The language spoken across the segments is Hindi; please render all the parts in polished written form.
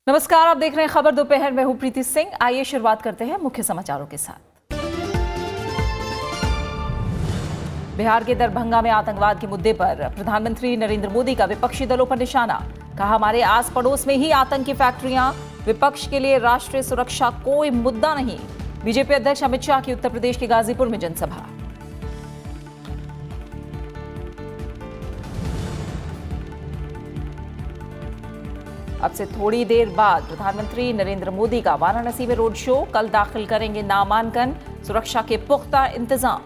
नमस्कार, आप देख रहे हैं खबर दोपहर में। हूं प्रीति सिंह। आइए शुरुआत करते हैं मुख्य समाचारों के साथ। बिहार के दरभंगा में आतंकवाद के मुद्दे पर प्रधानमंत्री नरेंद्र मोदी का विपक्षी दलों पर निशाना। कहा, हमारे आस पड़ोस में ही आतंकी फैक्ट्रियां, विपक्ष के लिए राष्ट्रीय सुरक्षा कोई मुद्दा नहीं। बीजेपी अध्यक्ष अमित शाह की उत्तर प्रदेश के गाजीपुर में जनसभा। अब से थोड़ी देर बाद प्रधानमंत्री नरेंद्र मोदी का वाराणसी में रोड शो। कल दाखिल करेंगे नामांकन। सुरक्षा के पुख्ता इंतजाम।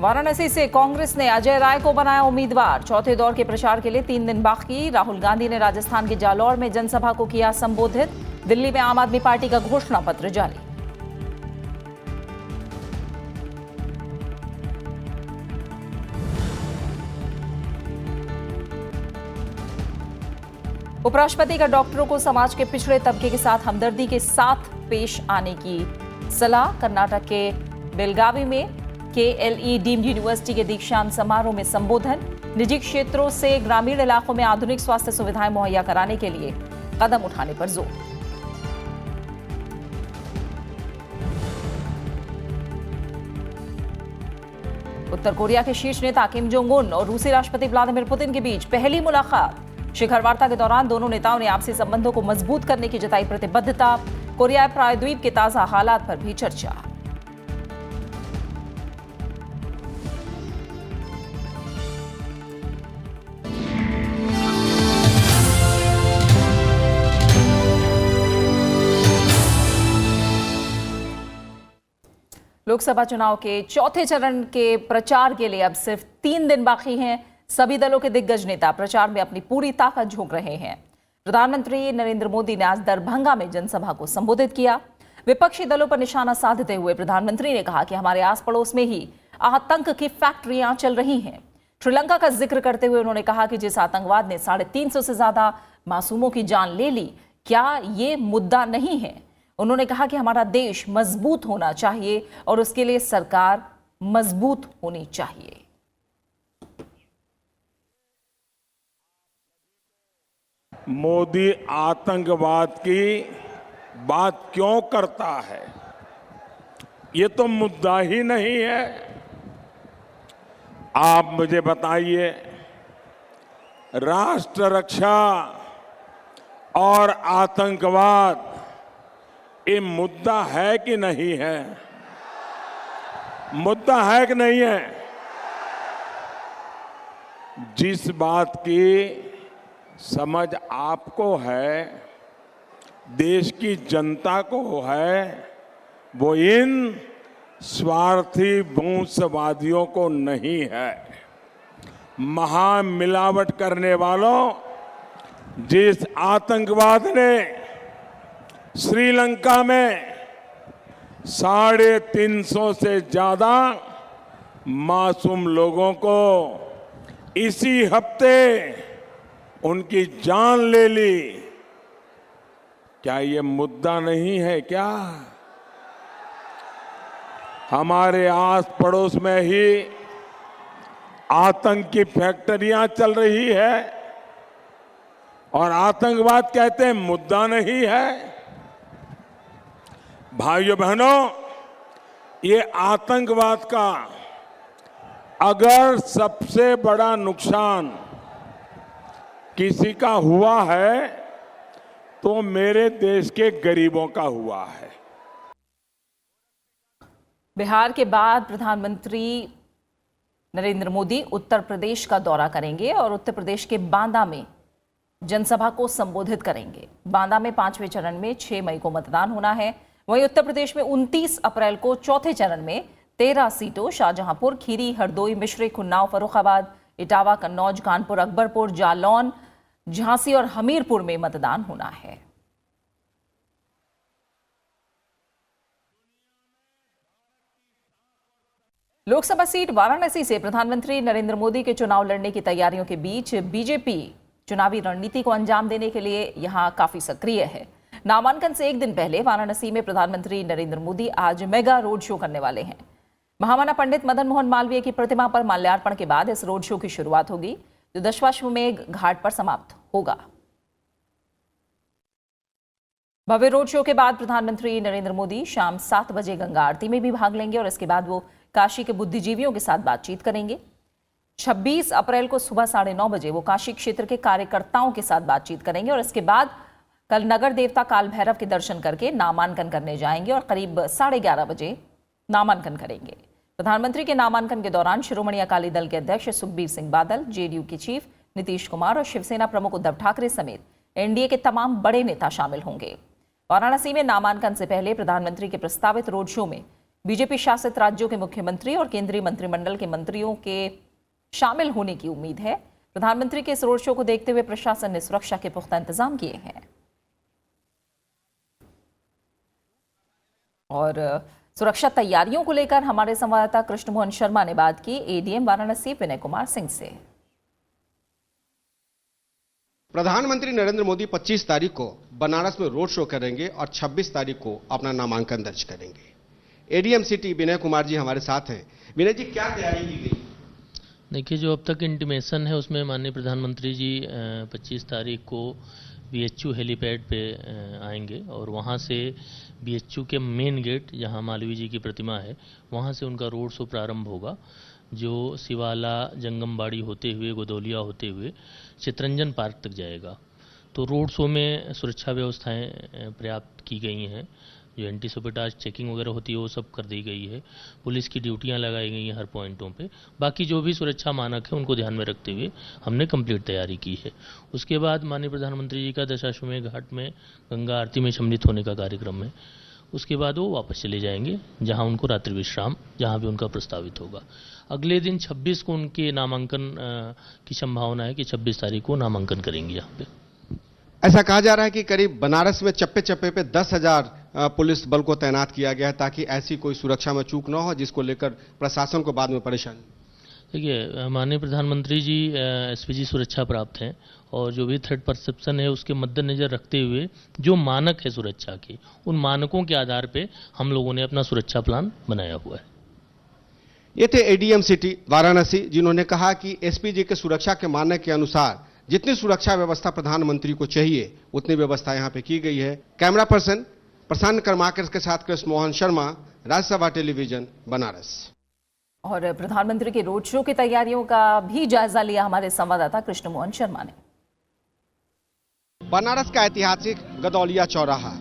वाराणसी से कांग्रेस ने अजय राय को बनाया उम्मीदवार। चौथे दौर के प्रचार के लिए 3 दिन बाकी। राहुल गांधी ने राजस्थान के जालौर में जनसभा को किया संबोधित। दिल्ली में आम आदमी पार्टी का घोषणा पत्र जारी। उपराष्ट्रपति का डॉक्टरों को समाज के पिछड़े तबके के साथ हमदर्दी के साथ पेश आने की सलाह। कर्नाटक के बेलगावी में KLE डीम्ड यूनिवर्सिटी के दीक्षांत समारोह में संबोधन। निजी क्षेत्रों से ग्रामीण इलाकों में आधुनिक स्वास्थ्य सुविधाएं मुहैया कराने के लिए कदम उठाने पर जोर। उत्तर कोरिया के शीर्ष नेता किम जोंग उन और रूसी राष्ट्रपति व्लादिमीर पुतिन के बीच पहली मुलाकात। शिखर वार्ता के दौरान दोनों नेताओं ने आपसी संबंधों को मजबूत करने की जताई प्रतिबद्धता। कोरियाई प्रायद्वीप के ताजा हालात पर भी चर्चा। लोकसभा चुनाव के चौथे चरण के प्रचार के लिए अब सिर्फ 3 दिन बाकी हैं। सभी दलों के दिग्गज नेता प्रचार में अपनी पूरी ताकत झोंक रहे हैं। प्रधानमंत्री नरेंद्र मोदी ने आज दरभंगा में जनसभा को संबोधित किया। विपक्षी दलों पर निशाना साधते हुए प्रधानमंत्री ने कहा कि हमारे आस पड़ोस में ही आतंक की फैक्ट्रियां चल रही हैं। श्रीलंका का जिक्र करते हुए उन्होंने कहा कि जिस आतंकवाद ने 350 से ज्यादा मासूमों की जान ले ली, क्या ये मुद्दा नहीं है। उन्होंने कहा कि हमारा देश मजबूत होना चाहिए और उसके लिए सरकार मजबूत होनी चाहिए। मोदी आतंकवाद की बात क्यों करता है? ये तो मुद्दा ही नहीं है। आप मुझे बताइए, राष्ट्र रक्षा और आतंकवाद ये मुद्दा है कि नहीं है? मुद्दा है कि नहीं है? जिस बात की समझ आपको है, देश की जनता को है, वो इन स्वार्थी वंशवादियों को नहीं है। महामिलावट करने वालों, जिस आतंकवाद ने श्रीलंका में 350 से ज्यादा मासूम लोगों को इसी हफ्ते उनकी जान ले ली, क्या ये मुद्दा नहीं है क्या? हमारे आस पड़ोस में ही आतंक की फैक्ट्रियां चल रही है और आतंकवाद कहते हैं मुद्दा नहीं है। भाइयों बहनों, ये आतंकवाद का अगर सबसे बड़ा नुकसान किसी का हुआ है तो मेरे देश के गरीबों का हुआ है। बिहार के बाद प्रधानमंत्री नरेंद्र मोदी उत्तर प्रदेश का दौरा करेंगे और उत्तर प्रदेश के बांदा में जनसभा को संबोधित करेंगे। बांदा में 5वें चरण में 6 मई को मतदान होना है। वहीं उत्तर प्रदेश में 29 अप्रैल को चौथे चरण में 13 सीटों शाहजहांपुर, खीरी, हरदोई, मिश्रिख, उन्नाव, फर्रुखाबाद, इटावा, कन्नौज, कानपुर, अकबरपुर, जालौन, झांसी और हमीरपुर में मतदान होना है। लोकसभा सीट वाराणसी से प्रधानमंत्री नरेंद्र मोदी के चुनाव लड़ने की तैयारियों के बीच बीजेपी चुनावी रणनीति को अंजाम देने के लिए यहां काफी सक्रिय है। नामांकन से एक दिन पहले वाराणसी में प्रधानमंत्री नरेंद्र मोदी आज मेगा रोड शो करने वाले हैं। महामना पंडित मदन मोहन मालवीय की प्रतिमा पर माल्यार्पण के बाद इस रोड शो की शुरुआत होगी, जो दशाश्वमेध घाट पर समाप्त होगा। भव्य रोड शो के बाद प्रधानमंत्री नरेंद्र मोदी शाम 7 बजे गंगा आरती में भी भाग लेंगे और इसके बाद वो काशी के बुद्धिजीवियों के साथ बातचीत करेंगे। 26 अप्रैल को सुबह 9:30 बजे वो काशी क्षेत्र के कार्यकर्ताओं के साथ बातचीत करेंगे और इसके बाद कल नगर देवता काल भैरव के दर्शन करके नामांकन करने जाएंगे और करीब 11:30 बजे नामांकन करेंगे। प्रधानमंत्री के नामांकन के दौरान शिरोमणि अकाली दल के अध्यक्ष सुखबीर सिंह बादल, जेडीयू के चीफ नीतीश कुमार और शिवसेना प्रमुख उद्धव ठाकरे समेत एनडीए के तमाम बड़े नेता शामिल होंगे। वाराणसी में नामांकन से पहले प्रधानमंत्री के प्रस्तावित रोड शो में बीजेपी शासित राज्यों के मुख्यमंत्री और केंद्रीय मंत्रिमंडल के मंत्रियों के शामिल होने की उम्मीद है। प्रधानमंत्री के इस रोड शो को देखते हुए प्रशासन ने सुरक्षा के पुख्ता इंतजाम किए हैं। और सुरक्षा तैयारियों को लेकर हमारे संवाददाता कृष्ण मोहन शर्मा ने बात की एडीएम वाराणसी विनय कुमार सिंह से। प्रधानमंत्री नरेंद्र मोदी 25 तारीख को बनारस में रोड शो करेंगे और 26 तारीख को अपना नामांकन दर्ज करेंगे। एडीएम सिटी विनय कुमार जी हमारे साथ हैं। विनय जी, क्या तैयारी की गई? देखिए, जो अब तक इंटीमेशन है उसमें माननीय प्रधानमंत्री जी 25 तारीख को बीएचयू हेलीपैड पे आएंगे और वहाँ से बीएचयू के मेन गेट जहाँ मालवीय जी की प्रतिमा है वहाँ से उनका रोड शो प्रारंभ होगा, जो सिवाला जंगमबाड़ी होते हुए गोदौलिया होते हुए चितरंजन पार्क तक जाएगा। तो रोड शो में सुरक्षा व्यवस्थाएं पर्याप्त की गई हैं, जो एंटी सैबोटाज चेकिंग वगैरह होती है वो सब कर दी गई है, पुलिस की ड्यूटियां लगाई गई हैं हर पॉइंटों पे। बाकी जो भी सुरक्षा मानक है उनको ध्यान में रखते हुए हमने कंप्लीट तैयारी की है। उसके बाद माननीय प्रधानमंत्री जी का दशाश्वमेध घाट में गंगा आरती में सम्मिलित होने का कार्यक्रम है। उसके बाद वो वापस चले जाएंगे जहां उनको रात्रि विश्राम जहां भी उनका प्रस्तावित होगा। अगले दिन 26 को उनके नामांकन की संभावना है कि 26 तारीख को नामांकन करेंगे यहाँ पे। ऐसा कहा जा रहा है कि करीब बनारस में चप्पे चप्पे पे 10,000 पुलिस बल को तैनात किया गया है ताकि ऐसी कोई सुरक्षा में चूक न हो जिसको लेकर प्रशासन को बाद में परेशानी। देखिए, माननीय प्रधानमंत्री जी एसपीजी सुरक्षा प्राप्त हैं और जो भी थ्रेट परसेप्शन है उसके मद्देनजर रखते हुए जो मानक है सुरक्षा के, उन मानकों के आधार पे हम लोगों ने अपना सुरक्षा प्लान बनाया हुआ है। ये थे एडीएम सिटी वाराणसी, जिन्होंने कहा कि एसपीजी के सुरक्षा के मानक के अनुसार जितनी सुरक्षा व्यवस्था प्रधानमंत्री को चाहिए उतनी व्यवस्था यहाँ पे की गई है। कैमरा पर्सन प्रशांत कर्माकर के साथ कृष्ण मोहन शर्मा, राज्यसभा टेलीविजन, बनारस। और प्रधानमंत्री के रोड शो की तैयारियों का भी जायजा लिया हमारे संवाददाता कृष्ण मोहन शर्मा ने। बनारस का ऐतिहासिक गदौलिया चौराहा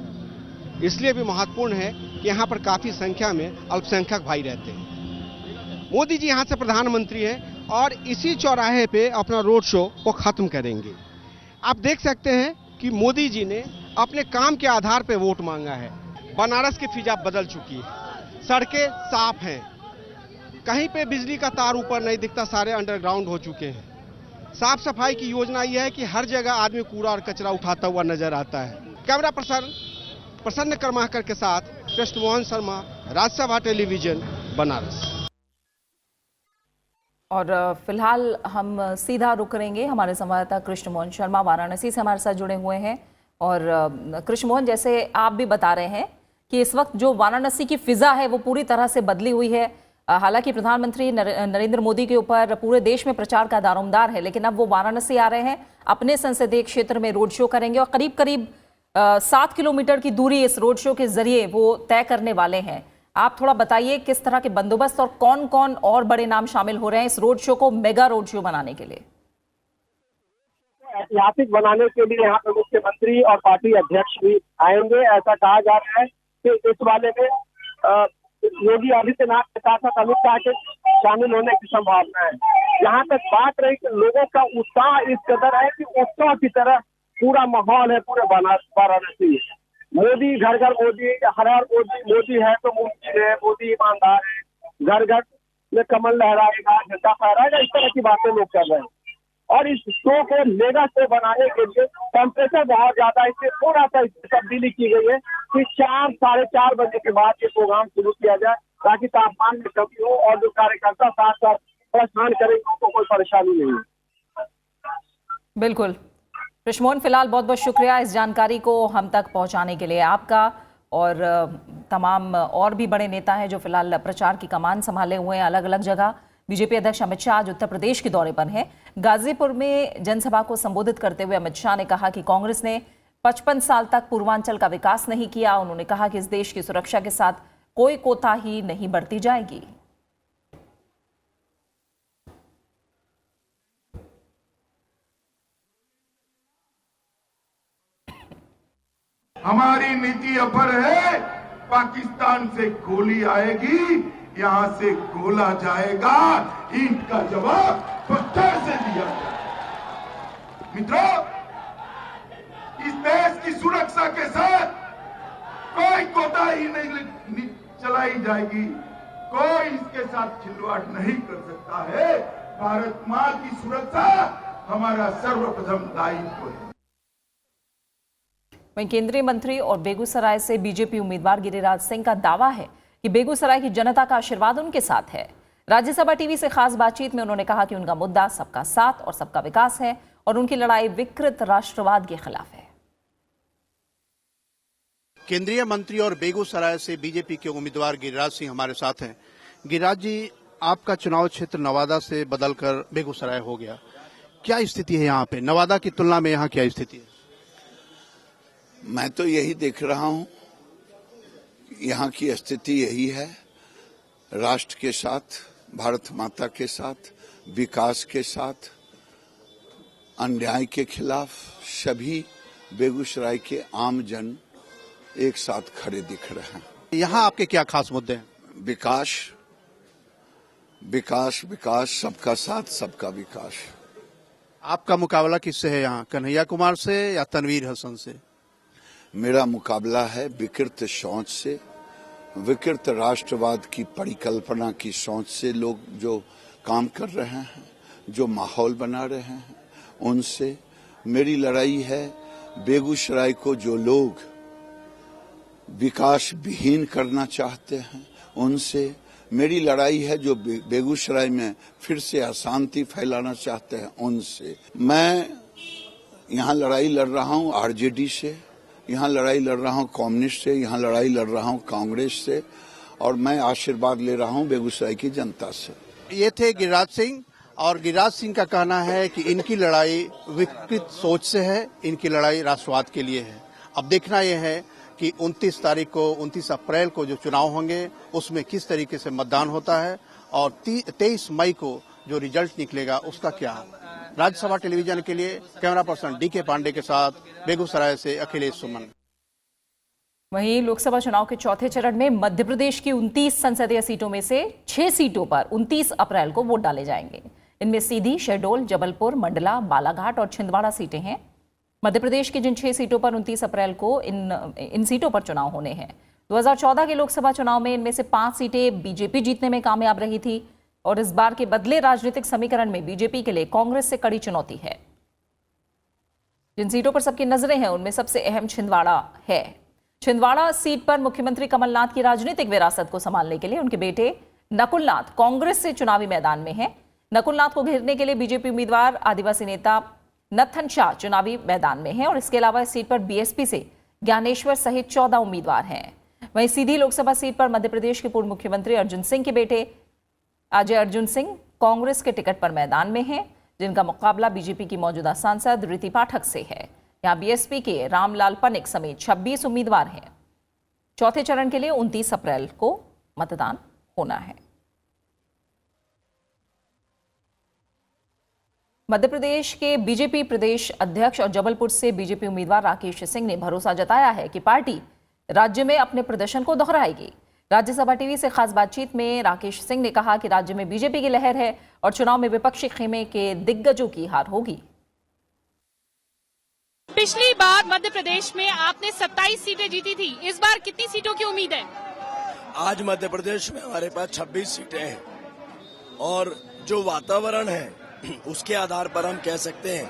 इसलिए भी महत्वपूर्ण है कि यहाँ पर काफी संख्या में अल्पसंख्यक भाई रहते हैं। मोदी जी यहाँ से प्रधानमंत्री हैं और इसी चौराहे पे अपना रोड शो को खत्म करेंगे। आप देख सकते हैं कि मोदी जी ने अपने काम के आधार पे वोट मांगा है। बनारस की फिजा बदल चुकी है, सड़कें साफ हैं, कहीं पे बिजली का तार ऊपर नहीं दिखता, सारे अंडरग्राउंड हो चुके हैं। साफ सफाई की योजना यह है कि हर जगह आदमी कूड़ा और कचरा उठाता हुआ नजर आता है। कैमरा पर्सन प्रसन्न कर्माकर के साथ कृष्ण मोहन शर्मा, राज्यसभा टेलीविजन, बनारस। और फिलहाल हम सीधा रुक करेंगे, हमारे संवाददाता कृष्ण मोहन शर्मा वाराणसी से हमारे साथ जुड़े हुए हैं। और कृष्ण मोहन, जैसे आप भी बता रहे हैं कि इस वक्त जो वाराणसी की फिजा है वो पूरी तरह से बदली हुई है। हालांकि प्रधानमंत्री नरेंद्र मोदी के ऊपर पूरे देश में प्रचार का दारोमदार है, लेकिन अब वो वाराणसी आ रहे हैं, अपने संसदीय क्षेत्र में रोड शो करेंगे और करीब करीब 7 किलोमीटर की दूरी इस रोड शो के जरिए वो तय करने वाले हैं। आप थोड़ा बताइए किस तरह के बंदोबस्त और कौन कौन और बड़े नाम शामिल हो रहे हैं इस रोड शो को मेगा रोड शो बनाने के लिए? ऐतिहासिक बनाने के लिए यहाँ पे मुख्यमंत्री और पार्टी अध्यक्ष भी आएंगे। ऐसा कहा जा रहा है कि इस वाले में योगी आदित्यनाथ के साथ साथ अमित शाह के शामिल होने की संभावना है। यहाँ तक बात रही कि लोगों का उत्साह इस कदर है कि उत्सव की तरह पूरा माहौल है पूरे वाराणसी। मोदी घर घर मोदी, हर हर मोदी है तो मुमकिन है, मोदी ईमानदार है, घर घर में कमल लहराएगा, झंडा फहराएगा, इस तरह की बातें लोग कर रहे हैं। और इस शो को मेगा शो बनाने के लिए टेम्परेचर बहुत ज्यादा है, इसलिए थोड़ा सा इसमें तब्दीली की गई है कि 4-4:30 बजे के बाद ये प्रोग्राम शुरू किया जाए ताकि तापमान में कमी हो और जो कार्यकर्ता साथ साथ प्रस्थान करेंगे उनको कोई परेशानी नहीं है। बिल्कुल कृष्ण मोहन, फिलहाल बहुत बहुत शुक्रिया इस जानकारी को हम तक पहुंचाने के लिए आपका। और तमाम और भी बड़े नेता हैं जो फिलहाल प्रचार की कमान संभाले हुए हैं अलग अलग जगह। बीजेपी अध्यक्ष अमित शाह आज उत्तर प्रदेश के दौरे पर हैं। गाजीपुर में जनसभा को संबोधित करते हुए अमित शाह ने कहा कि कांग्रेस ने 55 साल तक पूर्वांचल का विकास नहीं किया। उन्होंने कहा कि इस देश की सुरक्षा के साथ कोई कोताही नहीं बरती जाएगी। हमारी नीति अपर है, पाकिस्तान से गोली आएगी, यहां से गोला जाएगा, ईंट का जवाब पत्थर से दिया जाएगा। मित्रों, इस देश की सुरक्षा के साथ कोई कोताही नहीं चलाई जाएगी, कोई इसके साथ खिलवाड़ नहीं कर सकता है। भारत मां की सुरक्षा हमारा सर्वप्रथम दायित्व है। वहीं केंद्रीय मंत्री और बेगूसराय से बीजेपी उम्मीदवार गिरिराज सिंह का दावा है कि बेगूसराय की जनता का आशीर्वाद उनके साथ है। राज्यसभा टीवी से खास बातचीत में उन्होंने कहा कि उनका मुद्दा सबका साथ और सबका विकास है और उनकी लड़ाई विकृत राष्ट्रवाद के खिलाफ है। केंद्रीय मंत्री और बेगूसराय से बीजेपी के उम्मीदवार गिरिराज सिंह हमारे साथ हैं। गिरिराज जी, आपका चुनाव क्षेत्र नवादा से बदलकर बेगूसराय हो गया, क्या स्थिति है यहाँ पे? नवादा की तुलना में यहाँ क्या स्थिति है? मैं तो यही देख रहा हूं, यहाँ की स्थिति यही है, राष्ट्र के साथ, भारत माता के साथ, विकास के साथ, अन्याय के खिलाफ सभी बेगूसराय के आम जन एक साथ खड़े दिख रहे हैं। यहाँ आपके क्या खास मुद्दे हैं? विकास, विकास, विकास, सबका साथ, सबका विकास। आपका मुकाबला किससे है यहाँ, कन्हैया कुमार से या तनवीर हसन से? मेरा मुकाबला है विकृत सोच से, विकृत राष्ट्रवाद की परिकल्पना की सोच से। लोग जो काम कर रहे हैं, जो माहौल बना रहे हैं, उनसे मेरी लड़ाई है। बेगूसराय को जो लोग विकास विहीन करना चाहते हैं, उनसे मेरी लड़ाई है। जो बेगूसराय में फिर से अशांति फैलाना चाहते हैं, उनसे। मैं यहाँ लड़ाई लड़ रहा हूँ आरजेडी से, यहाँ लड़ाई लड़ रहा हूँ कम्युनिस्ट से, यहाँ लड़ाई लड़ रहा हूँ कांग्रेस से, और मैं आशीर्वाद ले रहा हूँ बेगूसराय की जनता से। ये थे गिरिराज सिंह, और गिरिराज सिंह का कहना है कि इनकी लड़ाई विकृत सोच से है, इनकी लड़ाई राष्ट्रवाद के लिए है। अब देखना यह है कि 29 अप्रैल को जो चुनाव होंगे उसमें किस तरीके से मतदान होता है, और 23 मई को जो रिजल्ट निकलेगा उसका क्या। राज्यसभा टेलीविजन के लिए कैमरा पर्सन डीके पांडे के साथ बेगूसराय से अखिलेश सुमन। वहीं लोकसभा चुनाव के चौथे चरण में मध्य प्रदेश की 29 संसदीय सीटों में से 6 सीटों पर 29 अप्रैल को वोट डाले जाएंगे। इनमें सीधी, शहडोल, जबलपुर, मंडला, बालाघाट और छिंदवाड़ा सीटें हैं। मध्य प्रदेश की जिन 6 सीटों पर 29 अप्रैल को इन सीटों पर चुनाव होने हैं। 2014 के लोकसभा चुनाव में इनमें से 5 सीटें बीजेपी जीतने में कामयाब रही थी, और इस बार के बदले राजनीतिक समीकरण में बीजेपी के लिए कांग्रेस से कड़ी चुनौती है। जिन सीटों पर सबकी नजरें हैं उनमें सबसे अहम छिंदवाड़ा है। छिंदवाड़ा सीट पर मुख्यमंत्री कमलनाथ की राजनीतिक विरासत को संभालने के लिए उनके बेटे नकुलनाथ कांग्रेस से चुनावी मैदान में हैं। नकुलनाथ को घेरने के लिए बीजेपी उम्मीदवार आदिवासी नेता नत्थन शाह चुनावी मैदान में हैं, और इसके अलावा इस सीट पर बीएसपी से ज्ञानेश्वर सहित 14 उम्मीदवार हैं। वहीं सीधी लोकसभा सीट पर मध्य प्रदेश के पूर्व मुख्यमंत्री अर्जुन सिंह के बेटे अजय अर्जुन सिंह कांग्रेस के टिकट पर मैदान में हैं, जिनका मुकाबला बीजेपी की मौजूदा सांसद ऋति पाठक से है। यहां बीएसपी के रामलाल पनिक समेत 26 उम्मीदवार हैं। चौथे चरण के लिए 29 अप्रैल को मतदान होना है। मध्य प्रदेश के बीजेपी प्रदेश अध्यक्ष और जबलपुर से बीजेपी उम्मीदवार राकेश सिंह ने भरोसा जताया है कि पार्टी राज्य में अपने प्रदर्शन को दोहराएगी। राज्यसभा टीवी से खास बातचीत में राकेश सिंह ने कहा कि राज्य में बीजेपी की लहर है और चुनाव में विपक्षी खेमे के दिग्गजों की हार होगी। पिछली बार मध्य प्रदेश में आपने 27 सीटें जीती थी, इस बार कितनी सीटों की उम्मीद है? आज मध्य प्रदेश में हमारे पास 26 सीटें हैं, और जो वातावरण है उसके आधार पर हम कह सकते हैं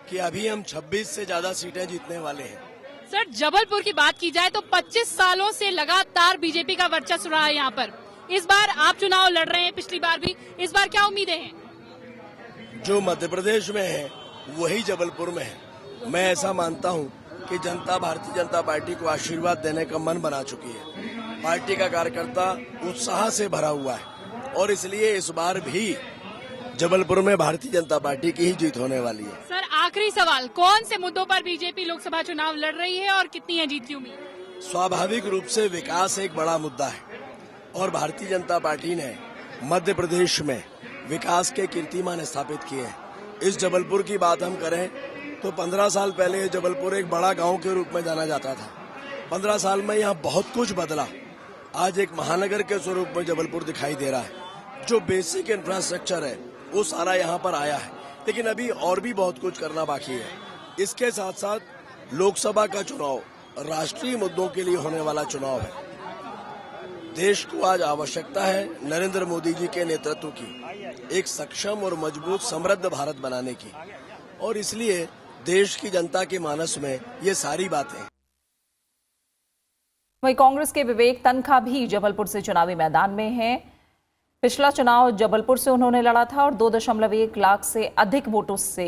कि अभी हम 26 से ज्यादा सीटें जीतने वाले हैं। सर, जबलपुर की बात की जाए तो 25 सालों से लगातार बीजेपी का वर्चस्व रहा है यहाँ पर। इस बार आप चुनाव लड़ रहे हैं, पिछली बार भी, इस बार क्या उम्मीदें हैं? जो मध्य प्रदेश में है वही जबलपुर में है। मैं ऐसा मानता हूँ कि जनता भारतीय जनता पार्टी को आशीर्वाद देने का मन बना चुकी है। पार्टी का कार्यकर्ता उत्साह से भरा हुआ है और इसलिए इस बार भी जबलपुर में भारतीय जनता पार्टी की ही जीत होने वाली है। सर आखिरी सवाल, कौन से मुद्दों पर बीजेपी लोकसभा चुनाव लड़ रही है और कितनी है जीत की उम्मीद? स्वाभाविक रूप से विकास एक बड़ा मुद्दा है और भारतीय जनता पार्टी ने मध्य प्रदेश में विकास के कीर्तिमान स्थापित किए हैं। इस जबलपुर की बात हम करें तो 15 साल पहले जबलपुर एक बड़ा गांव के रूप में जाना जाता था। 15 साल में यहाँ बहुत कुछ बदला। आज एक महानगर के स्वरूप में जबलपुर दिखाई दे रहा है। जो बेसिक इंफ्रास्ट्रक्चर है वो सारा यहाँ पर आया है, लेकिन अभी और भी बहुत कुछ करना बाकी है। इसके साथ साथ लोकसभा का चुनाव राष्ट्रीय मुद्दों के लिए होने वाला चुनाव है। देश को आज आवश्यकता है नरेंद्र मोदी जी के नेतृत्व की, एक सक्षम और मजबूत समृद्ध भारत बनाने की, और इसलिए देश की जनता के मानस में ये सारी बातें। वहीं कांग्रेस के विवेक तनखा भी जबलपुर से चुनावी मैदान में हैं। पिछला चुनाव जबलपुर से उन्होंने लड़ा था और 2.1 लाख से अधिक वोटों से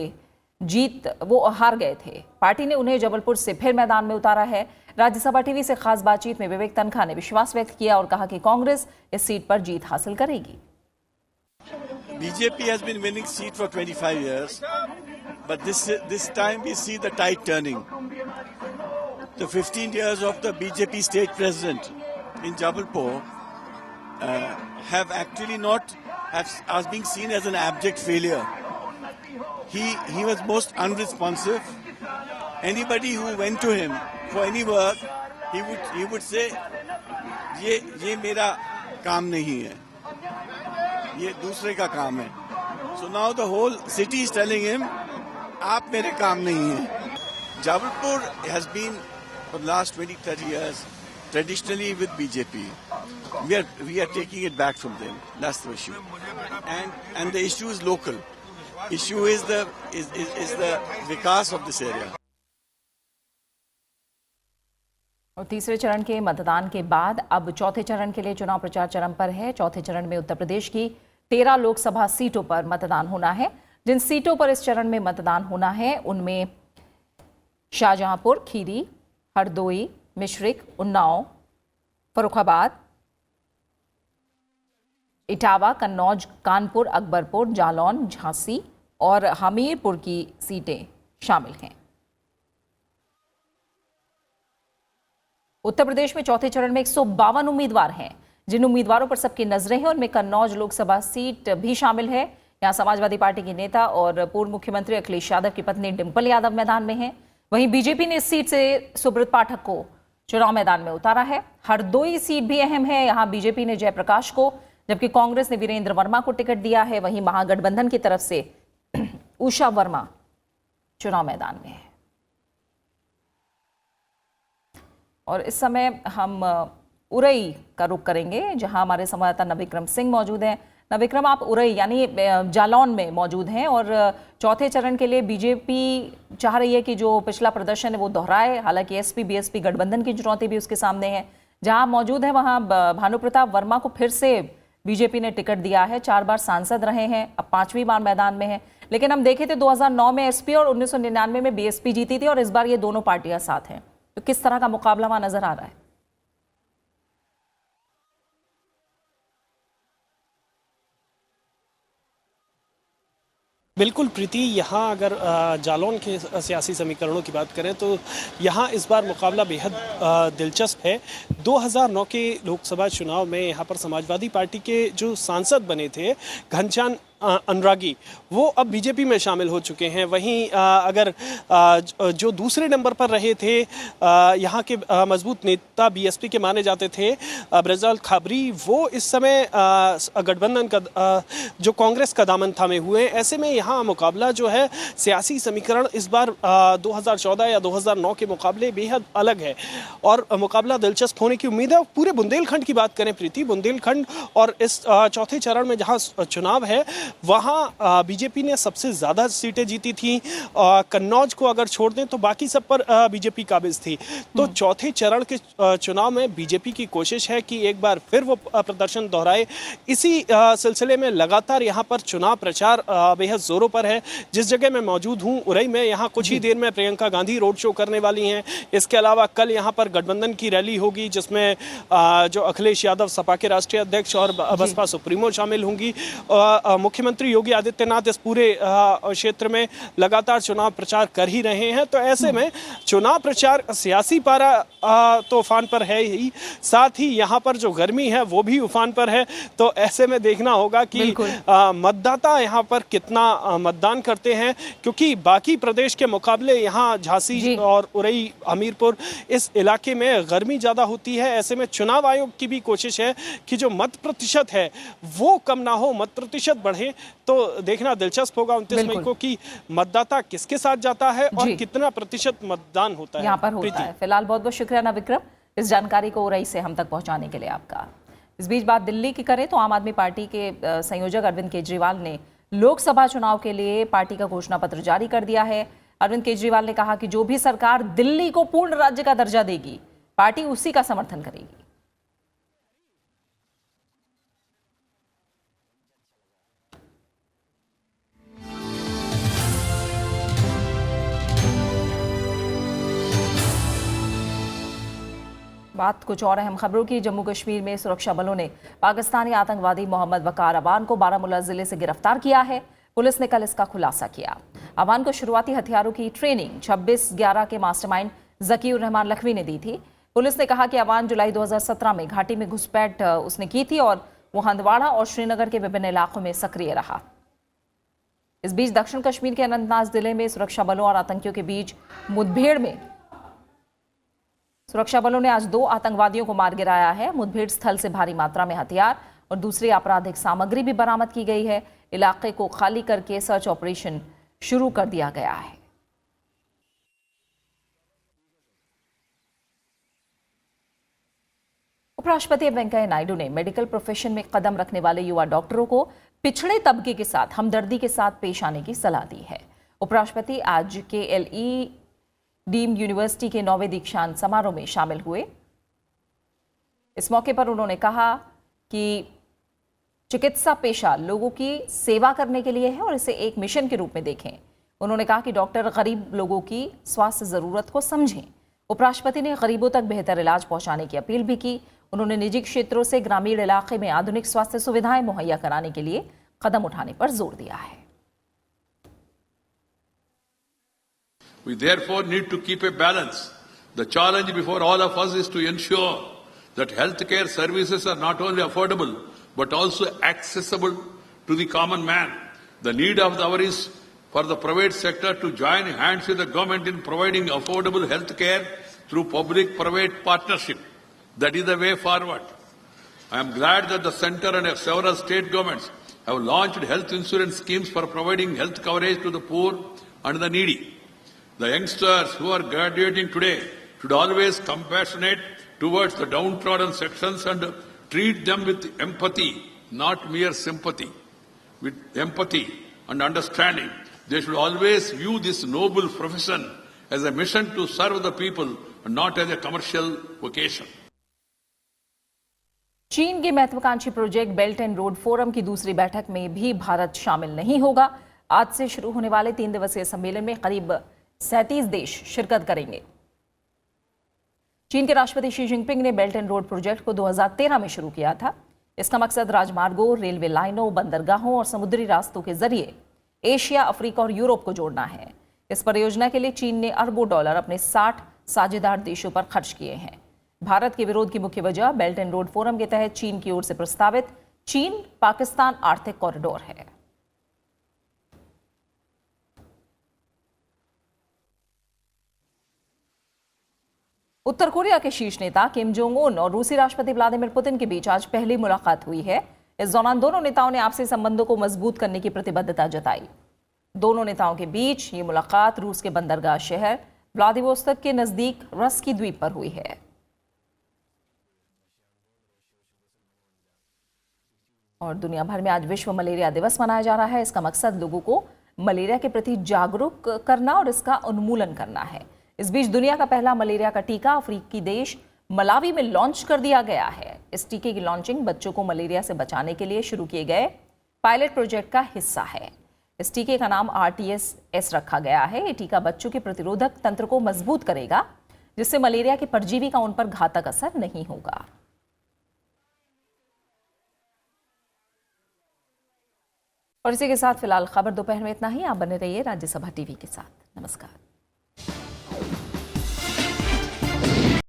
वो हार गए थे। पार्टी ने उन्हें जबलपुर से फिर मैदान में उतारा है। राज्यसभा टीवी से खास बातचीत में विवेक तनखा ने विश्वास व्यक्त किया और कहा कि कांग्रेस इस सीट पर जीत हासिल करेगी। BJP has been winning seat for 25 years, but this time we see the tide turning. The 15 years of the BJP state president in Jabalpur have actually as being seen as an abject failure. He was most unresponsive. Anybody who went to him for any work, he would say, ये मेरा काम नहीं है, ये दूसरे का काम है. So now the whole city is telling him, आप मेरे काम नहीं है. Jabalpur has been for the last 20-30 years traditionally with BJP. We are taking it back from them. That's the issue. And the issue is local. Issue is the vikas of this area. और तीसरे चरण के मतदान के बाद अब चौथे चरण के लिए चुनाव प्रचार चरम पर है। चौथे चरण में उत्तर प्रदेश की 13 लोकसभा सीटों पर मतदान होना है। जिन सीटों पर इस चरण में मतदान होना है उनमें शाहजहांपुर, खीरी, हरदोई, मिश्रिक, उन्नाव, फर्रुखाबाद, इटावा, कन्नौज, कानपुर, अकबरपुर, जालौन, झांसी और हमीरपुर की सीटें शामिल हैं। उत्तर प्रदेश में चौथे चरण में 152 उम्मीदवार हैं। जिन उम्मीदवारों पर सबकी नजरें हैं उनमें कन्नौज लोकसभा सीट भी शामिल है। यहां समाजवादी पार्टी की नेता और पूर्व मुख्यमंत्री अखिलेश यादव की पत्नी डिंपल यादव मैदान में हैं। वहीं बीजेपी ने इस सीट से सुब्रत पाठक को चुनाव मैदान में उतारा है। हरदोई सीट भी अहम है। यहां बीजेपी ने जयप्रकाश को, जबकि कांग्रेस ने वीरेंद्र वर्मा को टिकट दिया है। वहीं महागठबंधन की तरफ से उषा वर्मा चुनाव मैदान में है। और इस समय हम उरई का रुख करेंगे, जहां हमारे संवाददाता नविक्रम सिंह मौजूद हैं। नविक्रम, आप उरई यानी जालौन में मौजूद हैं और चौथे चरण के लिए बीजेपी चाह रही है कि जो पिछला प्रदर्शन है वो दोहराए। हालांकि एसपी बीएसपी गठबंधन की चुनौती भी उसके सामने है। जहां मौजूद है वहां भानु प्रताप वर्मा को फिर से बीजेपी ने टिकट दिया है। 4 बार सांसद रहे हैं, अब 5वीं बार मैदान में है। लेकिन हम देखे थे 2009 में एसपी और 1999 में बीएसपी जीती थी और इस बार ये दोनों पार्टियां साथ हैं। तो किस तरह का मुकाबला वहां नजर आ रहा है? बिल्कुल प्रीति, यहाँ अगर जालौन के सियासी समीकरणों की बात करें तो यहाँ इस बार मुकाबला बेहद दिलचस्प है। 2009 के लोकसभा चुनाव में यहाँ पर समाजवादी पार्टी के जो सांसद बने थे घनश्याम अनुरागी, वो अब बीजेपी में शामिल हो चुके हैं। वहीं अगर जो दूसरे नंबर पर रहे थे यहाँ के मजबूत नेता बीएसपी के माने जाते थे ब्रजलाल खाबरी, वो इस समय गठबंधन का जो कांग्रेस का दामन थामे हुए हैं। ऐसे में यहाँ मुकाबला जो है सियासी समीकरण इस बार 2014 या 2009 के मुकाबले बेहद अलग है और मुकाबला दिलचस्प होने की उम्मीद है। पूरे बुंदेलखंड की बात करें प्रीति, बुंदेलखंड और इस चौथे चरण में जहाँ चुनाव है वहाँ बीजेपी ने सबसे ज़्यादा सीटें जीती थी। कन्नौज को अगर छोड़ दें तो बाकी सब पर बीजेपी काबिज थी। तो चौथे चरण के चुनाव में बीजेपी की कोशिश है कि एक बार फिर वो प्रदर्शन दोहराए। इसी सिलसिले में लगातार यहाँ पर चुनाव प्रचार बेहद जोरों पर है। जिस जगह मैं मौजूद हूँ उरई में, यहाँ कुछ ही देर में प्रियंका गांधी रोड शो करने वाली हैं। इसके अलावा कल यहाँ पर गठबंधन की रैली होगी जिसमें जो अखिलेश यादव सपा के राष्ट्रीय अध्यक्ष और बसपा सुप्रीमो शामिल होंगी। मुख्यमंत्री योगी आदित्यनाथ इस पूरे क्षेत्र में लगातार चुनाव प्रचार कर ही रहे हैं। तो ऐसे में चुनाव प्रचार सियासी पारा तो उफान पर है ही, साथ ही यहाँ पर जो गर्मी है वो भी उफान पर है। तो ऐसे में देखना होगा कि मतदाता यहाँ पर कितना मतदान करते हैं, क्योंकि बाकी प्रदेश के मुकाबले यहाँ झांसी और उरई हमीरपुर इस इलाके में गर्मी ज़्यादा होती है। ऐसे में चुनाव आयोग की भी कोशिश है कि जो मत प्रतिशत है वो कम ना हो, मत प्रतिशत बढ़े। तो देखना दिलचस्प होगा 29 मई को कि मतदाता किसके साथ जाता है और कितना प्रतिशत मतदान होता है यहाँ पर होता है। फिलहाल बहुत बहुत शुक्रिया ना विक्रम, इस जानकारी को उरई से हम तक पहुंचाने के लिए आपका। इस बीच बात दिल्ली की करें तो आम आदमी पार्टी के संयोजक अरविंद केजरीवाल ने लोकसभा चुनाव के लिए पार्टी का घोषणा पत्र जारी कर दिया है। अरविंद केजरीवाल ने कहा कि जो भी सरकार दिल्ली को पूर्ण राज्य का दर्जा देगी, पार्टी उसी का समर्थन करेगी। बात कुछ और अहम खबरों की। जम्मू कश्मीर में सुरक्षा बलों ने पाकिस्तानी आतंकवादी मोहम्मद वकार अवान को बारामूला जिले से गिरफ्तार किया है। पुलिस ने कल इसका खुलासा किया। अवान को शुरुआती हथियारों की ट्रेनिंग 26/11 के मास्टरमाइंड जकीउर रहमान लखवी ने दी थी। पुलिस ने कहा कि अवान जुलाई 2017 में घाटी में घुसपैठ उसने की थी और वो हंदवाड़ा और श्रीनगर के विभिन्न इलाकों में सक्रिय रहा। इस बीच दक्षिण कश्मीर के अनंतनाग जिले में सुरक्षा बलों और आतंकियों के बीच मुठभेड़ में सुरक्षा बलों ने आज 2 आतंकवादियों को मार गिराया है। मुठभेड़ स्थल से भारी मात्रा में हथियार और दूसरी आपराधिक सामग्री भी बरामद की गई है। इलाके को खाली करके सर्च ऑपरेशन शुरू कर दिया गया है। उपराष्ट्रपति वेंकैया नायडू ने मेडिकल प्रोफेशन में कदम रखने वाले युवा डॉक्टरों को पिछड़े तबके के साथ हमदर्दी के साथ पेश आने की सलाह दी है। उपराष्ट्रपति आज KLE डीम्ड यूनिवर्सिटी के 9वें दीक्षांत समारोह में शामिल हुए। इस मौके पर उन्होंने कहा कि चिकित्सा पेशा लोगों की सेवा करने के लिए है और इसे एक मिशन के रूप में देखें। उन्होंने कहा कि डॉक्टर गरीब लोगों की स्वास्थ्य जरूरत को समझें। उपराष्ट्रपति ने गरीबों तक बेहतर इलाज पहुंचाने की अपील भी की। उन्होंने निजी क्षेत्रों से ग्रामीण इलाके में आधुनिक स्वास्थ्य सुविधाएं मुहैया कराने के लिए कदम उठाने पर जोर दिया है। We therefore need to keep a balance. The challenge before all of us is to ensure that healthcare services are not only affordable but also accessible to the common man. The need of the hour is for the private sector to join hands with the government in providing affordable healthcare through public-private partnership. That is the way forward. I am glad that the centre and several state governments have launched health insurance schemes for providing health coverage to the poor and the needy. The youngsters who are graduating today should always compassionate towards the downtrodden sections and treat them with empathy, not mere sympathy. With empathy and understanding, they should always view this noble profession as a mission to serve the people and not as a commercial vocation. चीन के महत्वाकांक्षी project belt and road forum की दूसरी बैठक में भी भारत शामिल नहीं होगा। आज से शुरू होने वाले 3 दिवसीय सम्मेलन में करीब 37 देश शिरकत करेंगे। चीन के राष्ट्रपति शी जिनपिंग ने बेल्ट एंड रोड प्रोजेक्ट को 2013 में शुरू किया था। इसका मकसद राजमार्गों, रेलवे लाइनों, बंदरगाहों और समुद्री रास्तों के जरिए एशिया, अफ्रीका और यूरोप को जोड़ना है। इस परियोजना के लिए चीन ने अरबों डॉलर अपने 60 साझेदार देशों पर खर्च किए हैं। भारत के विरोध की मुख्य वजह बेल्ट एंड रोड फोरम के तहत चीन की ओर से प्रस्तावित चीन पाकिस्तान आर्थिक कॉरिडोर है। उत्तर कोरिया के शीर्ष नेता किम जोंग उन और रूसी राष्ट्रपति व्लादिमीर पुतिन के बीच आज पहली मुलाकात हुई है। इस दौरान दोनों नेताओं ने आपसी संबंधों को मजबूत करने की प्रतिबद्धता जताई। दोनों नेताओं के बीच ये मुलाकात रूस के बंदरगाह शहर व्लादिवोस्तोक के नजदीक रस्की द्वीप पर हुई है। और दुनिया भर में आज विश्व मलेरिया दिवस मनाया जा रहा है। इसका मकसद लोगों को मलेरिया के प्रति जागरूक करना और इसका उन्मूलन करना है। इस बीच दुनिया का पहला मलेरिया का टीका अफ्रीकी देश मलावी में लॉन्च कर दिया गया है। इस टीके की लॉन्चिंग बच्चों को मलेरिया से बचाने के लिए शुरू किए गए पायलट प्रोजेक्ट का हिस्सा है। इस टीके का नाम RTS रखा गया है। ये टीका बच्चों के प्रतिरोधक तंत्र को मजबूत करेगा, जिससे मलेरिया के परजीवी का उन पर घातक असर नहीं होगा। और इसी के साथ फिलहाल खबर दोपहर में इतना ही। आप बने रहिए राज्यसभा टीवी के साथ। नमस्कार।